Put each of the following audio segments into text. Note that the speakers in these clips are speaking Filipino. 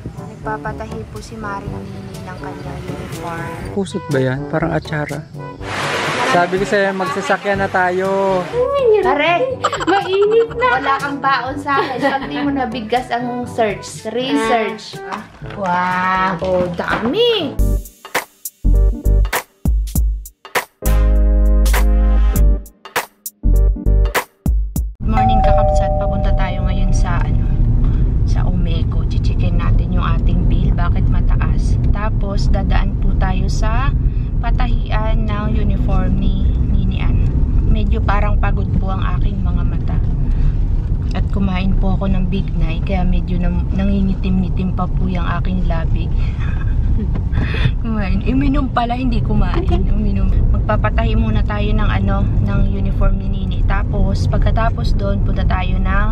Nagpapatahi po si Maring Nini ng kanyang uniform. Kusot ba yan? Parang atsara. Sabi ko sa'yo, magsasakyan na tayo. Pare, mainit na. Wala kang baon sa akin. Pag di mo nabigas ang research. Wow, dami. Good morning, kakapsat. Papunta tayo ngayon sa Umeko. Chichikin natin yung ating bill. Bakit mataas? Tapos, dadaan po tayo sa patahian ng uniform ni Ninian. Medyo parang pagod po ang aking mga mata. At kumain po ako ng Big Night, kaya medyo nangingitim-ngitim pa po yung aking labig. Kumain. Uminom pala, hindi kumain. Uminom. Magpapatahi muna tayo ng uniform ni Nini. Tapos, pagkatapos doon, punta tayo ng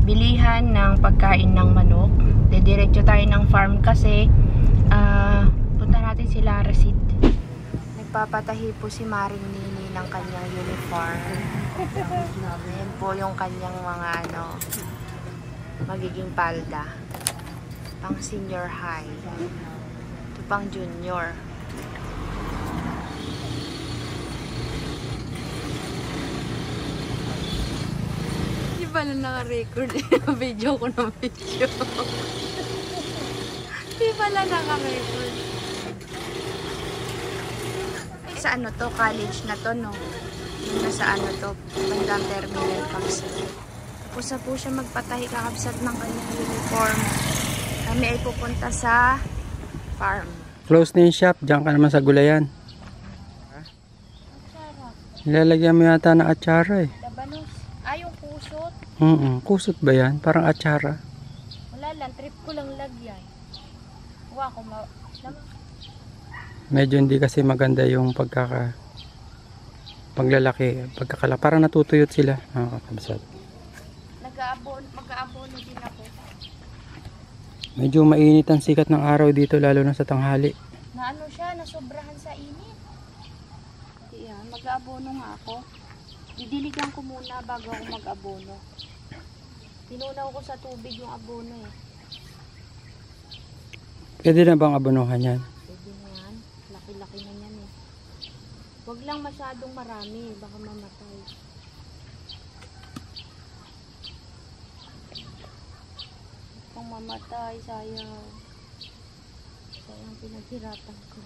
bilihan ng pagkain ng manok. Dediretso tayo ng farm kasi punta natin sila Resid. Nagpapatahi po si Maring Nini ng kanyang uniform. Ayan po yung kanyang mga magiging palda. Pang senior high. Ito pang junior. Di ba na naka-record? Video ko ng video. Di pala naka-record. Sa to, college na to, no? Yung nasa to, bandang terminal kasi. Tapos na po siya magpatahi kakabsat ng kanyang uniform. Kami ay pupunta sa farm. Close na yung shop. Diyan ka naman sa gulayan. Nilalagyan mo yata ng atsara eh. Labanos. Yung kusot. Kusot ba yan? Parang atsara. Wala lang. Trip ko lang lagyan. Huwag ako Medyo hindi kasi maganda yung paglalaki, parang natutuyot sila, mga kakabsat. Mag-aabono din ako. Medyo mainit ang sikat ng araw dito, lalo na sa tanghali. Nasobrahan sa init. Yan, mag-aabono nga ako. Didiligan ko muna bago ako mag-abono. Tinunaw ko sa tubig yung abono eh. Pwede na bang abonohan yan? Laki na yan eh. Huwag lang masyadong marami, baka mamatay. Pang mamatay, sayang. Sayang pinaghirapan ko.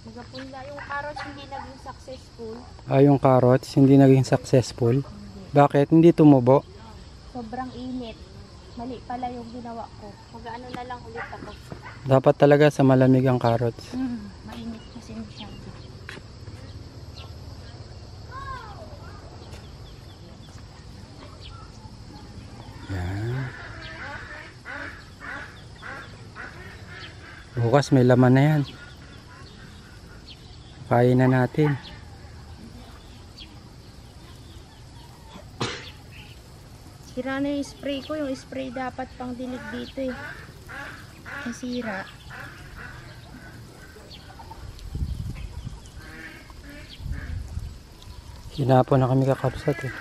Magapunla yung carrots hindi naging successful. Yung carrots hindi naging successful? Bakit? Hindi tumubo? Sobrang init. Mali pala yung ginawa ko. Mag-ano na lang ulit ako. Dapat talaga sa malamig ang carrots. Mainit kasi masyado. Yan. Bukas may laman na yan. Kain na natin. Sira na yung spray ko. Yung spray dapat pang dilig dito eh. Nasira. Hinapon na kami kakapsat eh.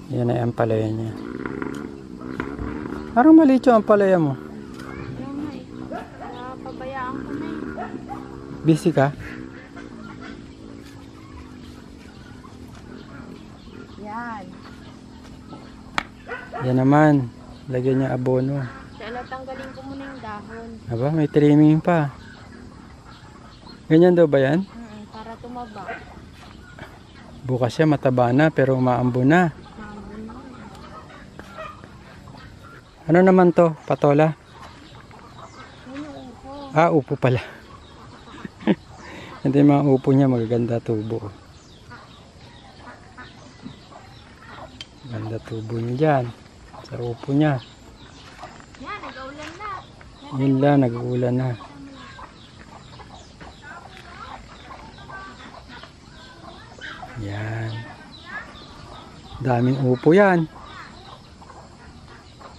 Yan ay ang palaya niya. Parang maliit yung palaya mo. Pabayaan ko na eh. Busy ka? Yan. Yan naman. Lagyan niya abono. Kaya tanggalin ko muna yung dahon. Aba, may trimming pa. Ganyan daw ba yan? Para tumaba. Bukas siya mataba na pero maambo na. Ano naman to? Patola? Upo pala. Hindi mga upo niya magaganda tubo. Ganda tubo niya dyan. Sa upo niya. Yan, nag-aulan na. Yun lang, nag-uulan na. Yan. Daming upo yan.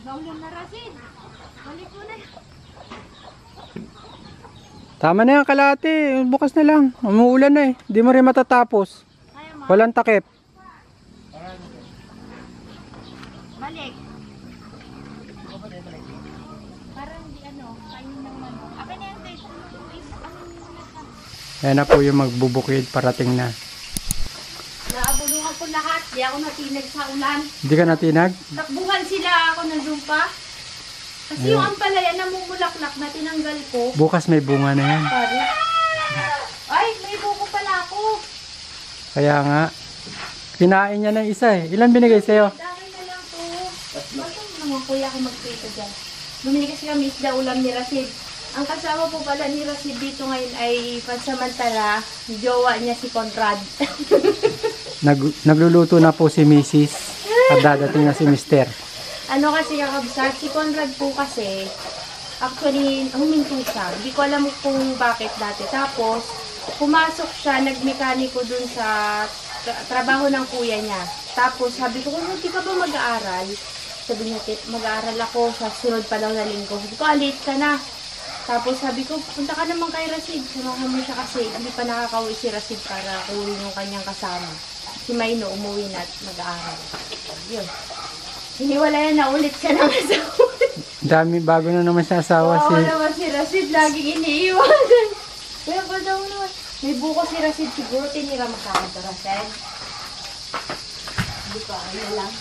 Nag-aulan na Rasid. Balik mo na. Tama na yan, kalahati. Bukas na lang. Umuulan na eh. Di mo rin matatapos. Kaya mo. Walang takip. Balik. Parang di kainin ng manok. Akin na yan, guys. Ayan na po yung magbubukid. Parating na. Naabulungan ko lahat. Di ako natinag sa ulan. Hindi ka natinag? Takbuhan sila ako ng zumpa. Kasi Ayun. yung ampalaya namumulaklak na tinanggal ko. Bukas may bunga na yan. Pare. Ay, may buko pala ako. Kaya nga. Kinain niya ng isa eh. Ilan binigay sa'yo? Dami na lang to. Bakit naman kuya ako magprito dyan? Bumili kasi kami isda ulam ni Rasid. Ang kasama po pala ni Rasid dito ngayon ay pansamantala, jowa niya si Conrad. Nagluluto na po si Mrs. At dadating na si Mr. Ano kasi kakabsat, si Conrad po kasi, actually, huminto siya. Hindi ko alam kung bakit dati. Tapos, pumasok siya, nagmekaniko dun sa trabaho ng kuya niya. Tapos, sabi ko, hindi ka ba mag-aaral? Sabi niya, mag-aaral ako sa sunod pa daw na linggo. Sabi ko, late ka na. Tapos sabi ko, punta ka naman kay Rasid. Samahan mo siya kasi hindi pa nakakauwi si Rasid para kuhin yung kanyang kasama. Si Mayno umuwi na at mag-aaral. Yun. Hiniwalayan na ulit siya ng asawa. Dami, bago na naman sa asawa Oo naman si Rasid, laging iniiwanan. Kaya pa daw naman. May buko si Rasid, siguro tinira mo sa akin to, Rasid. Hindi ko, ano lang.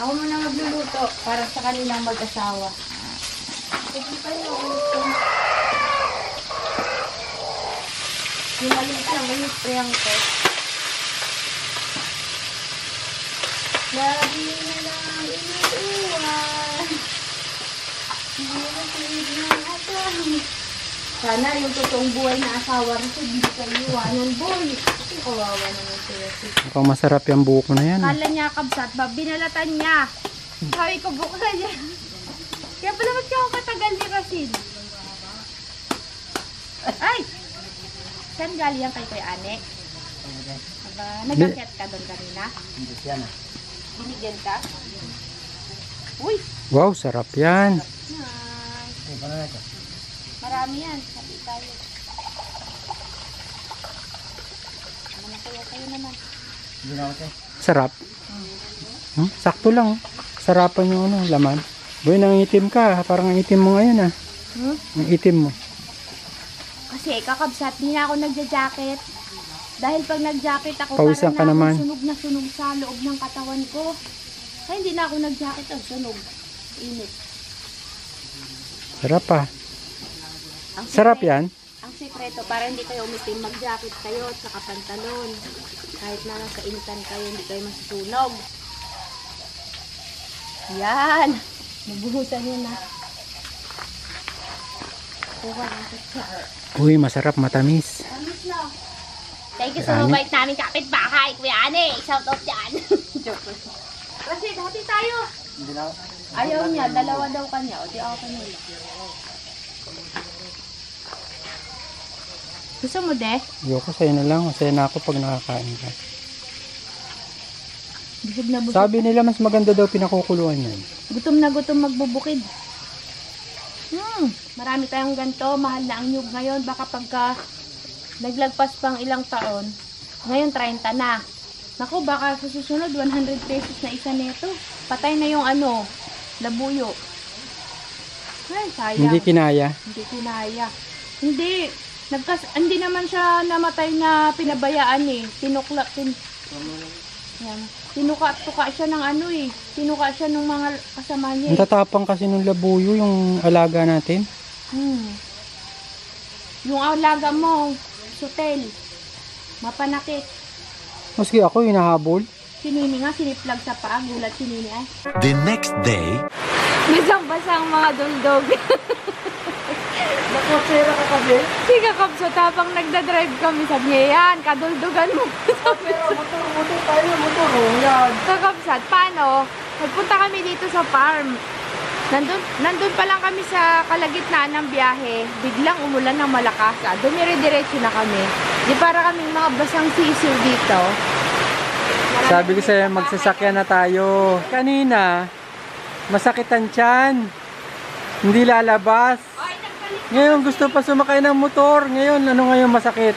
Ako muna magluluto para sa kanilang mag-asawa. Hindi pa yung ulit. Yung maliit lang, may sprayang ko. Lagi na lang iniiwan. Hindi na pinig ng asawa. Sana yung totoong buhay na asawa rin hindi ka iiwanan, boy. Kasi kawawa naman sila. Mukhang masarap yung buko na yan. Kala niya kabsat, binalatan niya. Sabi ko, buko na niya. Kaya pala ba't ako katagal ni Rasid? Ay! Saan galing yan kay Kuya Ane? Aba, nag-akyat ka doon kanina? Hindi yan. Binigyan ka? Uy! Wow, sarap yan. Nice. Marami yan. Sabi tayo. Ano na kaya tayo naman? Sarap. Sakto lang. Sarapan yung laman. Boy, nangitim ka. Parang ang itim mo ngayon ah. Ang itim mo. Kasi kakabsat, hindi na ako nagja-jacket. Dahil pag nag-jacket ako, Pawisan ka parang naman. sunog na sunog sa loob ng katawan ko. Kaya hindi na ako nag-jacket, ang sunog. Init. Sarap ah. Ang Sarap sikreto- yan. Ang sikreto, para hindi kayo umitim, mag-jacket kayo at saka pantalon. Kahit na nasa initan kayo, hindi kayo masusunog. Yan. Nabuhusan yun na. Kuha ng kutsar. Uy, masarap, matamis. Amis na. Thank you sa mabait namin kapitbahay, Kuya Ane. Shout out dyan. Joke lang. Kasi dati tayo. Ayaw niya, dalawa daw kanya. O di ako kanila. Gusto mo, de? Ayoko, sa'yo na lang. Masaya na ako pag nakakain ka. Busog na busog. Sabi nila mas maganda daw pinakukuluan yan. Gutom na gutom magbubukid. Marami tayong ganito. Mahal na ang nyug ngayon. Baka pagka naglagpas pang ilang taon, ngayon 30 na. Naku, baka sa susunod 100 pesos na isa nito. Patay na yung labuyo. Ay, sayang. Hindi kinaya. Hindi kinaya. Hindi naman siya namatay na pinabayaan eh. Yan. Tinuka siya ng tinuka siya ng mga kasama niya. Ang tatapang kasi ng labuyo yung alaga natin. Yung alaga mo, sutel, mapanakit. Maski ako, hinahabol. Sinini nga, siniplag sa paa, gulat sinini ay. The next day, Basang-basa ang mga dundog. Nakotsera ka kasi? Si kakabsat, habang nagdadrive kami, sabi niya, yan, kaduldugan mo. Pero motor tayo, motor. Oh, yan. Kakabsat, paano? Nagpunta kami dito sa farm. Nandun pa lang kami sa kalagitnaan ng biyahe. Biglang umulan ng malakas. Dumire-diretso na kami. Di para kaming mga basang sisiw dito. Sabi ko sa'yo, magsasakyan na tayo. Kanina, masakit ang tiyan. Hindi lalabas. Ngayon, gusto pa sumakay ng motor. Ngayon, ano ngayon masakit?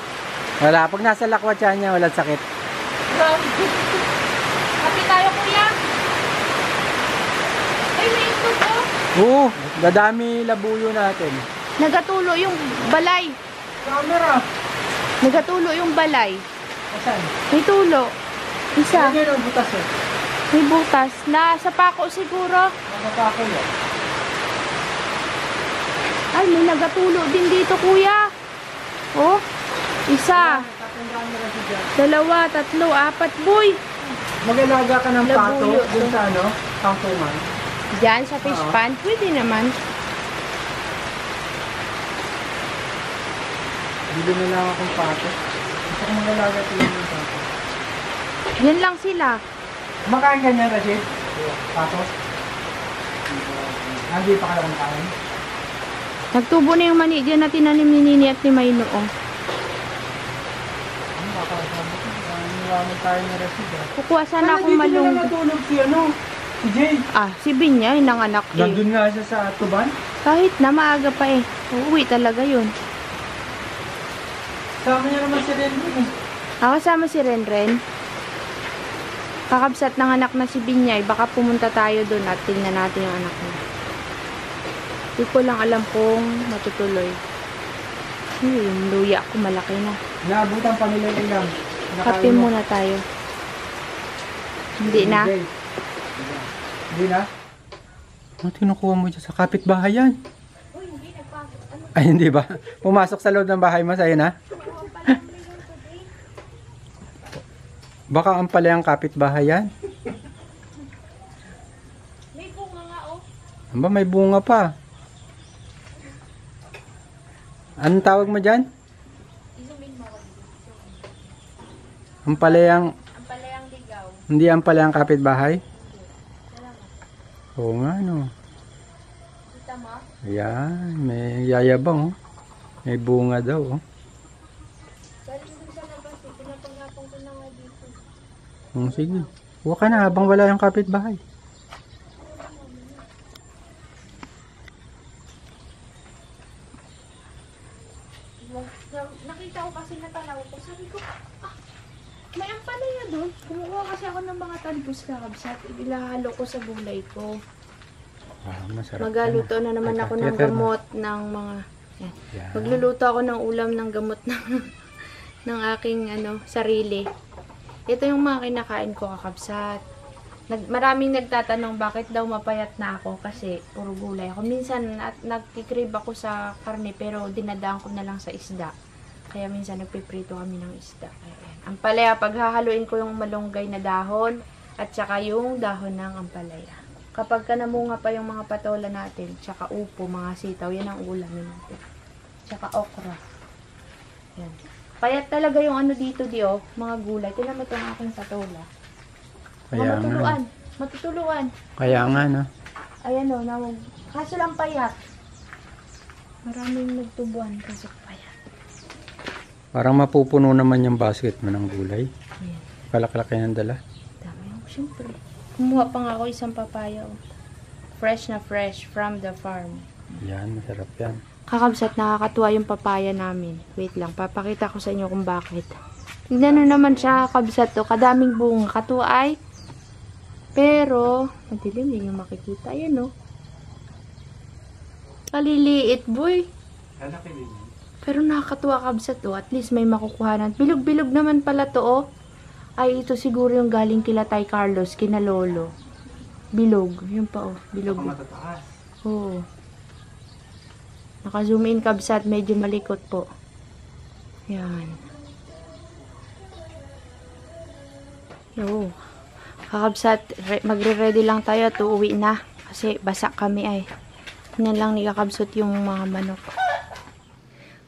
Wala. Pag nasa lakwat siya niya, wala sakit. Kapi tayo, kuya. Ay, may ito po. Oo, dadami labuyo natin. Nagatulo yung balay. Camera. Nagatulo yung balay. Asan? May tulo. Isa. Ano yung butas eh? May butas. Nasa pako siguro. Nakapako yan. Ay, may nagatulo din dito, kuya. Oh, isa. Dalawa, tatlo, apat, boy. Mag-alaga ka ng pato Labuyo dun to. sa ano? Tangkuman. Diyan sa fish pan, pwede naman. Bili na lang akong pato. Gusto ko mag-alaga ito yung pato. Yan lang sila. Makain ka niya, Rashid? Pato? Hindi pa ka lang makain? Nagtubo na yung mani dyan na tinanim ni Nini at ni Mayno. Oh. Ano ba ka? Niwaman tayo ni Rashid. Kukuha sana akong Dito na malunggay. natulog si ano? Si Jay. Ah, si Binyay, nanganak eh. Nandun nga siya sa Tuban. Kahit na maaga pa eh. Uuwi talaga yun. Sama niya naman si Rendy eh. Kasama si Renren. Kakabsat ng anak na si Binyay. Baka pumunta tayo doon at tingnan natin yung anak niya. Hindi ko lang alam kung matutuloy. Yung luya ko malaki na. Naabutan pa nila yung ilang. Kape muna tayo. Hindi na. Hindi na? Ano tinukuha mo dyan sa kapitbahay yan? Ay, hindi ba? Pumasok sa loob ng bahay mo, sa'yo na? Baka ang pala ang kapitbahay yan. May bunga nga oh. Aba, may bunga pa. Anong tawag mo dyan? Ang palayang, Ang palayang ligaw. hindi ang palayang kapitbahay? Oo nga, no. Kita mo? Ayan, may yayabang, oh. May bunga daw, oh. Galing dun sa labas eh. Pinapanggapang ko na nga dito. Sige. Huwag ka na habang wala yung kapitbahay. Nakita ko kasi natanaw ko. Sabi ko, may ampalaya doon. Kumukuha kasi ako ng mga talbos kakabsat. Ilahalo ko sa gulay ko. Masarap. Magaluto na naman ako ng gamot ng mga... Yan. Yan. Magluluto ako ng ulam ng gamot ng aking sarili. Ito yung mga kinakain ko kakabsat. Maraming nagtatanong bakit daw mapayat na ako kasi puro gulay ako. Minsan nagkikrib ako sa karne pero dinadaan ko na lang sa isda. Kaya minsan nagpiprito kami ng isda. Ayan. Ampalaya, paghahaluin ko yung malunggay na dahon at saka yung dahon ng ampalaya. Kapag ka namunga pa yung mga patola natin, tsaka upo, mga sitaw, yan ang ulamin natin. Tsaka okra. Yan. Payat talaga yung dito, mga gulay. Tingnan mo itong aking patola. Kaya nga. Matutuluan. Kaya nga, no. Ayan o, kaso lang payat. Maraming nagtubuan kasi payat. Parang mapupuno naman yung basket mo ng gulay. Ayan. Kalak-laki ng dala. Dami yung syempre. Kumuha pa nga ako isang papaya. Oh. Fresh na fresh from the farm. Yan, masarap yan. Kakabsat, nakakatuwa yung papaya namin. Wait lang, papakita ko sa inyo kung bakit. Tignan na naman siya, kakabsat to. Kadaming bunga. Katuwa ay. Pero, madilim, hindi nyo makikita. Ayan, oh. Kaliliit, boy. Pero nakakatuwa kabsat to. At least may makukuhanan. Bilog-bilog naman pala to, oh. Ay, ito siguro yung galing kila Tay Carlos, kina Lolo. Bilog. Yun pa, oh. Bilog. Oo. Naka-zoom in kabsat. Medyo malikot po. Yan. Yo. Kakabsat, magre-ready lang tayo at uuwi na. Kasi basa kami ay. Tingnan lang ni kakabsat yung mga manok.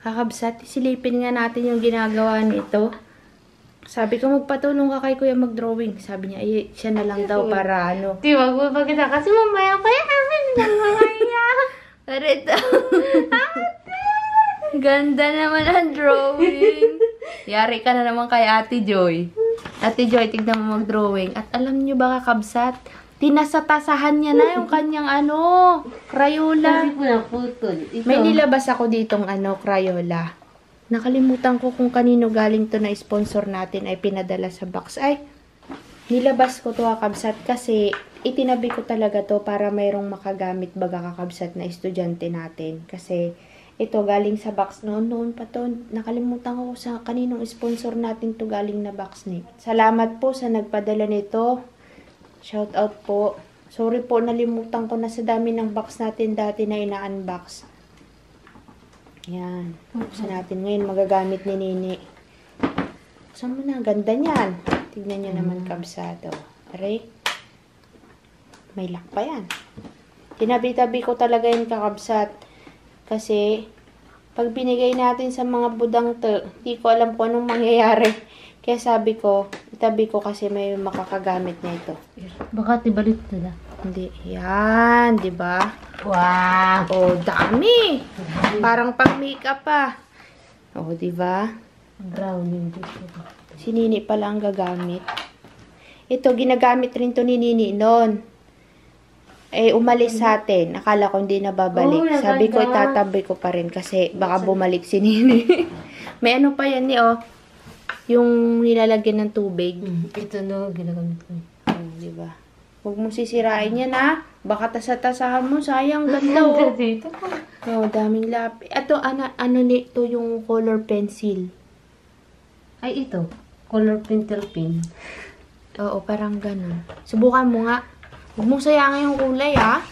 Kakabsat, silipin nga natin yung ginagawa nito. Sabi ko, magpatulong ka kay kuya mag-drawing. Sabi niya, ay, siya na lang daw para ano. Di, wag mo pagkita kasi mamaya pa yan. Mamaya. Pero ito. Ganda naman ang drawing. Yari ka na naman kay Ate Joy. Ate Joy, tignan mo mag-drawing. At alam niyo ba, kakabsat, tinasatasahan niya na yung kanyang Crayola. Kasi po naputol. Ito. May nilabas ako ditong Crayola. Nakalimutan ko kung kanino galing to na sponsor natin ay pinadala sa box. Ay, nilabas ko to kakabsat kasi itinabi ko talaga to para mayroong makagamit baga kakabsat na estudyante natin. Kasi ito galing sa box noon pa to. Nakalimutan ko sa kaninong sponsor natin to galing na box ni. Salamat po sa nagpadala nito. Shout out po. Sorry po, nalimutan ko na sa dami ng box natin dati na ina-unbox. Yan. Buksan natin ngayon. Magagamit ni Nini. Saan mo na? Ganda niyan. Tignan nyo naman kabsado. Aray. May lock pa yan. Tinabi-tabi ko talaga yung kakabsat. Kasi, pag binigay natin sa mga budang to, hindi ko alam kung anong mangyayari. Kaya sabi ko, itabi ko kasi may makakagamit na ito. Baka tibalit nila. Hindi. Yan. Diba? Wow! Oh, dami. Parang pang makeup pa. Oh, diba? Brown yung gusto ko. Si Nini pala ang gagamit. Ito, ginagamit rin to ni Nini noon. Eh, umalis sa atin. Akala ko hindi na babalik. Oh, Sabi ko, naganda. itatabi ko pa rin kasi baka bumalik si Nini. May ano pa yan ni, oh. Yung nilalagyan ng tubig. Ito no, ginagamit ko. Oh, diba? Huwag mong sisirain yan, ha? Baka tasa-tasahan mo. Sayang, ganda, oh. Dito po. Oh, daming lapi. Ito, ano nito yung color pencil. Ay, ito. Color pencil pen. Oo, parang ganun. Subukan mo nga. Huwag mong sayangin yung kulay, ha?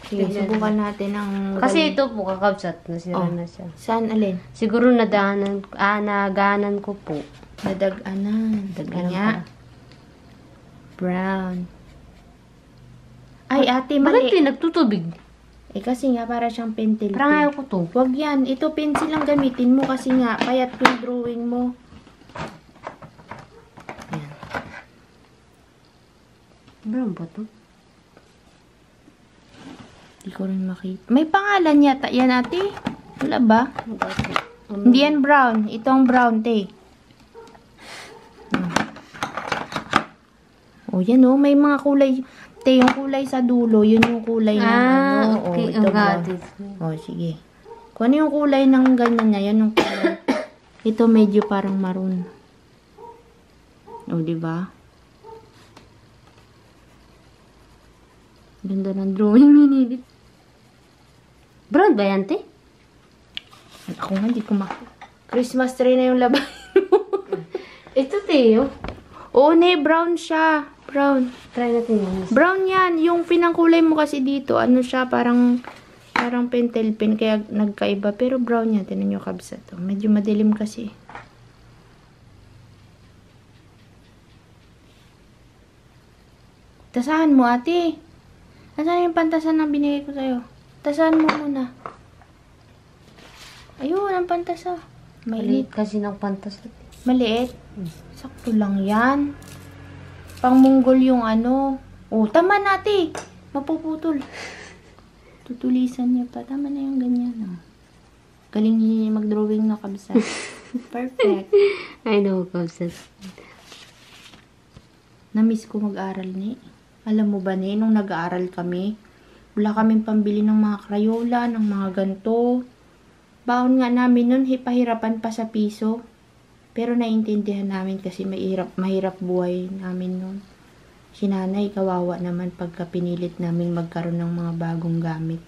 Sige, subukan natin ang... Kasi ito po, kakabsat. Nasira na siya. Saan alin? Siguro naganan ko po. Nadaganan. Ganun Nga. pala. Brown. Ay, ate, Bakit mali. nagtutubig? Eh, kasi nga, para siyang pentel. Parang ayaw ko to. Huwag yan. Ito, pencil lang gamitin mo kasi nga, payat yung drawing mo. Yan. Brown ba to? Hindi ko rin makita. May pangalan yata. Yan, ate. Wala ba? Hindi yan brown. Itong brown, te. Oh, yan oh. May mga kulay. Te, yung kulay sa dulo, yun yung kulay ng ano. Okay. Oh, ito Ang brown. gadis. Oh, sige. Kung ano yung kulay ng ganyan niya, yan yung kulay. Ito medyo parang maroon. Oh, di ba? Ganda ng drawing ni. Brown ba yan, te? Ako nga, hindi ko Christmas tree na yung labay mo. Ito, te, oh. Oo, ne, brown siya. Brown. Try natin yun. Brown yan. Yung pinangkulay mo kasi dito, ano siya, parang pentel pen, kaya nagkaiba. Pero brown yan. Tinan nyo kabsa to. Medyo madilim kasi. Tasahan mo, ate. Nasaan yung pantasan na binigay ko sa'yo? Tasahan mo muna. Ayun, ang pantasa. Maliit kasi ng pantas. Maliit? Sakto lang yan. Pangmunggol yung ano. Oh, tama natin. Mapuputol. Tutulisan niya pa. Tama na yung ganyan. Oh. Galing niya mag-drawing na kabisa. Perfect. I know, kabsat. Namiss ko mag-aral ni. Alam mo ba ni, nung nag-aaral kami, wala kaming pambili ng mga Crayola, ng mga ganto. Baon nga namin nun, pahirapan pa sa piso. Pero naiintindihan namin kasi mahirap buhay namin nun. Si nanay, kawawa naman pagka pinilit namin magkaroon ng mga bagong gamit.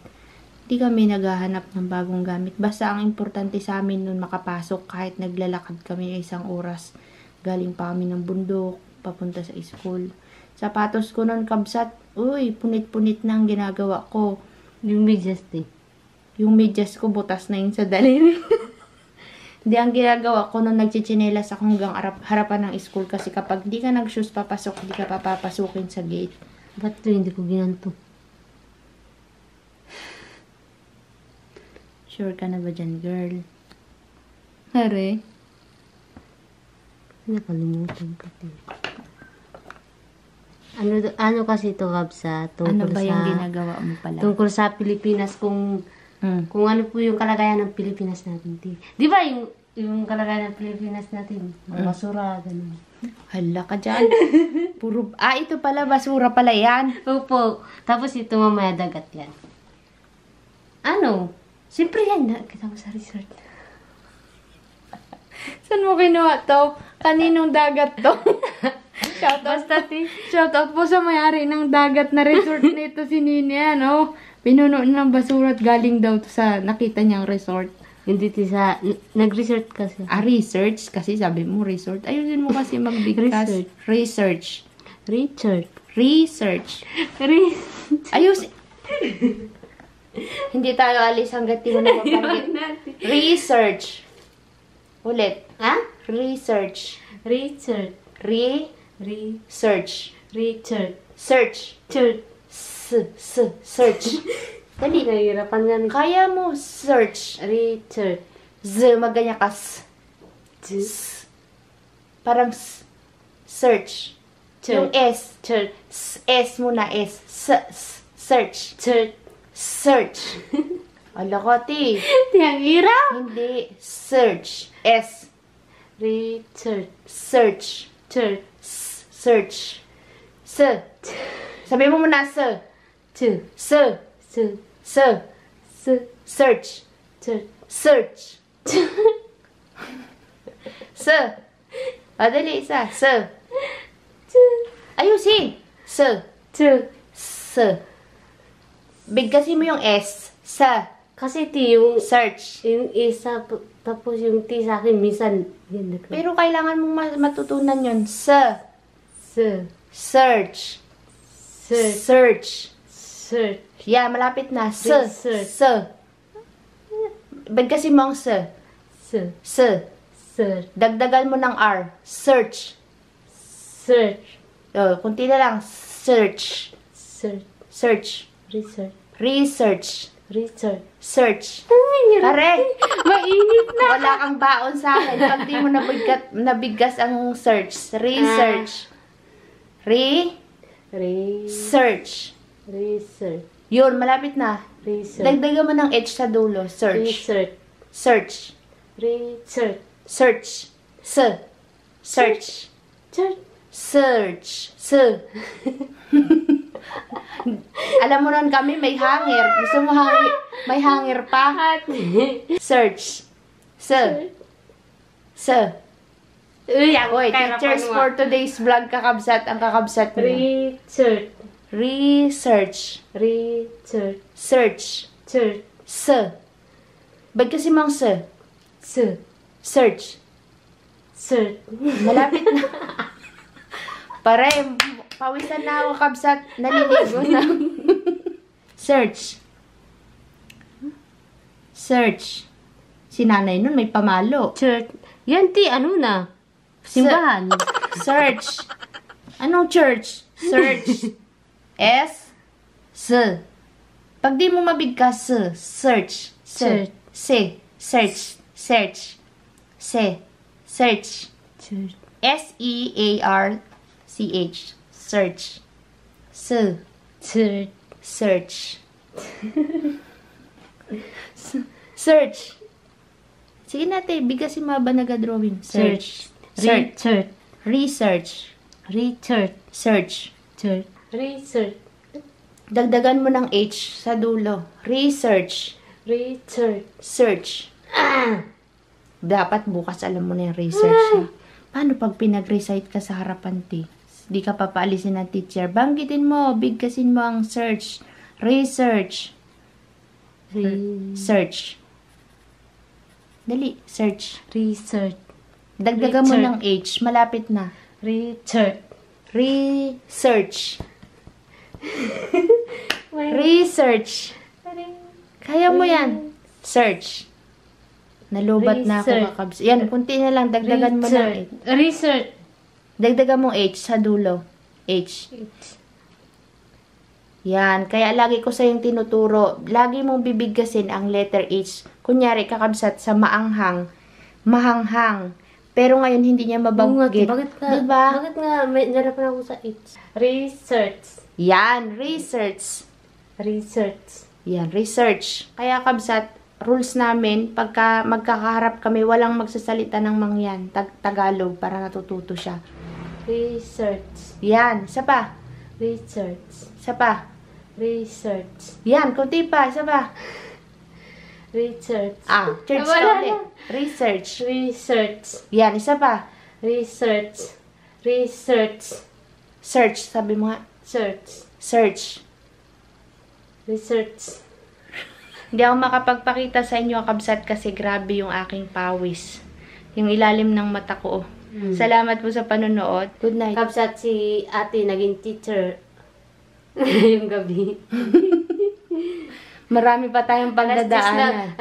Hindi kami naghahanap ng bagong gamit. Basta ang importante sa amin nun makapasok kahit naglalakad kami isang oras. Galing pa kami ng bundok, papunta sa school. Sapatos ko nun kabsat, uy, punit-punit na ang ginagawa ko. Yung medyas, te. Yung medyas ko, butas na yun sa daliri. Hindi, ang ginagawa ko nung nagchichinelas ako hanggang harapan ng school kasi kapag di ka nag-shoes papasok, di ka papapasukin sa gate. Ba't ito hindi ko ginanto? Sure ka na ba dyan, girl? Hare? Nakalimutan ko. Ano kasi ito, Kabsa? Ano ba yung ginagawa mo pala? Tungkol sa Pilipinas, kung ano po yung kalagayan ng Pilipinas natin. Di ba yung kalagayan ng Pilipinas natin? Mga basura, ganun. Hala ka dyan. Ito pala, basura pala yan. Opo. Tapos ito mamaya dagat yan. Ano? Siyempre yan. Kita mo sa resort. Saan mo kinuha to? Kaninong dagat to? Shoutout po sa may-ari ng dagat na resort nito si Nini, ano? Pinuno ng basura at galing daw to sa nakita niyang resort. Hindi sa nag-resort kasi. Research? Kasi sabi mo resort. Ayusin mo kasi magbigkas. Research. Ayusin. Hindi tayo alis hanggat di mo na mapanggit. Research. Ulit. Ha? Research. Research. Search. Search. Dali. Nahihirapan nga nito. Kaya mo, search. Research. Maganya ka. Parang search. Yung S. S muna, S. Search. Search. Ala ko, ti. Ang hirap. Hindi. Search. S. Research. Search. Search. Sabi mo muna, Search. Dali, isa. Ayusin. Bigkasin mo yung S. Kasi yung Search. yung isa, tapos yung T sa akin, minsan, yan na. Pero kailangan mong matutunan yun. Search. Yeah, malapit na. Research. Bigkasin mo ang Dagdagan mo ng R. Search. Kunti na lang. Search. Research. Pare, Mainit na. wala kang baon sa akin. Pag di mo nabigkas ang search. Research. Search. Yun, malapit na. Dagdagan mo ng H sa dulo. Search. Search. Alam mo nun kami, may hanger. Gusto mo may hanger pa? Search. Oy, teachers for today's vlog, kakabsat ang kakabsat mo. Research. Search. Ba't kasi mong Search. Malapit na. Pare, pawisan na ako, kabsat. Naliligo na. Search. Si nanay nun may pamalo. Church. Yan, ano na? Simbahan. Search. Anong church? Search. Pag di mo mabigkas, search. Search. Search. S-E-A-R-C-H. Search. Search. Sige natin, bigasin mo ba nag-drawing? Search. Research. Search. Dagdagan mo ng H sa dulo. Research. Search. Dapat bukas alam mo na yung research. Paano pag pinag-recite ka sa harapan, ti? Di ka papaalisin ng teacher. Banggitin mo, bigkasin mo ang search. Research. Dali, search. Dagdagan mo ng H. Malapit na. Research. Kaya mo yan. Search. Nalubat na ako, kakabs. Yan, kunti na lang. Dagdagan mo ng H. Dagdagan mo H sa dulo. H. Yan. Kaya lagi ko sa yung tinuturo. Lagi mong bibigkasin ang letter H. Kunyari, kakabsat sa maanghang, mahanghang. Pero ngayon, hindi niya mabanggit. Bakit nga? Diba? Bakit nga? May narapan ako sa H. Research. Yan. Research. Research. Yan. Research. Kaya kabsat, rules namin, pagka magkakaharap kami, walang magsasalita ng mangyan. Tagalog, para natututo siya. Research. Yan. Isa pa. Research. Isa pa. Research. Yan. Kunti pa. Isa pa. Research. Church Wala ka na. ulit. Research. Research. Yan. Isa pa. Research. Research. Search. Sabi mo nga. Search. Search. Research. Hindi ako makapagpakita sa inyo, kabsat, kasi grabe yung aking pawis. Yung ilalim ng mata ko. Salamat po sa panonood. Good night. Kapsat si ate naging teacher. Yung gabi. Marami pa tayong pagdadaanan.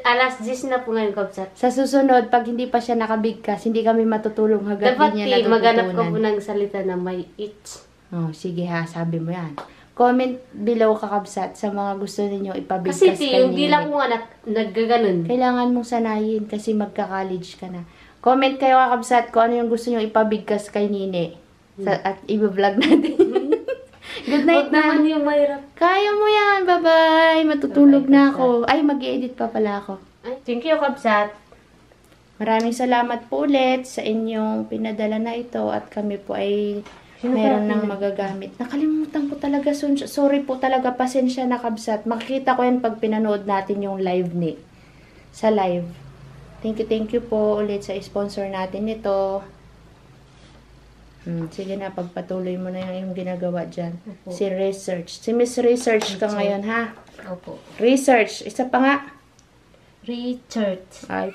Alas 10 na po ngayon, Kapsat. Sa susunod, pag hindi pa siya nakabigkas, hindi kami matutulong hanggat Dapat di niya natututunan. maghanap ka po ng salita na may it. Oh, sige ha, sabi mo yan. Comment below, kakabsat, sa mga gusto ninyo ipabigkas Kasi kay yung Nini. bilang mo nga naggaganon. Kailangan mong sanayin kasi magka-college ka na. Comment kayo, kakabsat, kung ano yung gusto nyo ipabigkas kay Nini. At i-vlog natin. Good night Huwag naman na. yung mahirap. Kaya mo yan. Bye-bye. Matutulog na ako. Ay, mag-edit pa pala ako. Ay, thank you, Kapsat. Maraming salamat po ulit sa inyong pinadala na ito at kami po ay meron ng magagamit. Nakalimutan ko talaga. Sorry po talaga. Pasensya na, kabsat. Makikita ko yan pag pinanood natin yung live ni. Sa live. Thank you po ulit sa sponsor natin nito. Sige na, pagpatuloy mo na yung ginagawa dyan. Opo. Si Research. Si Miss Research ka ngayon, ha? Opo. Research. Isa pa nga. Research. Ay.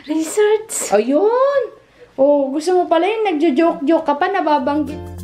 Research. Ayun! Oh, gusto mo pala yung nagjo-joke-joke ka pa, nababanggit.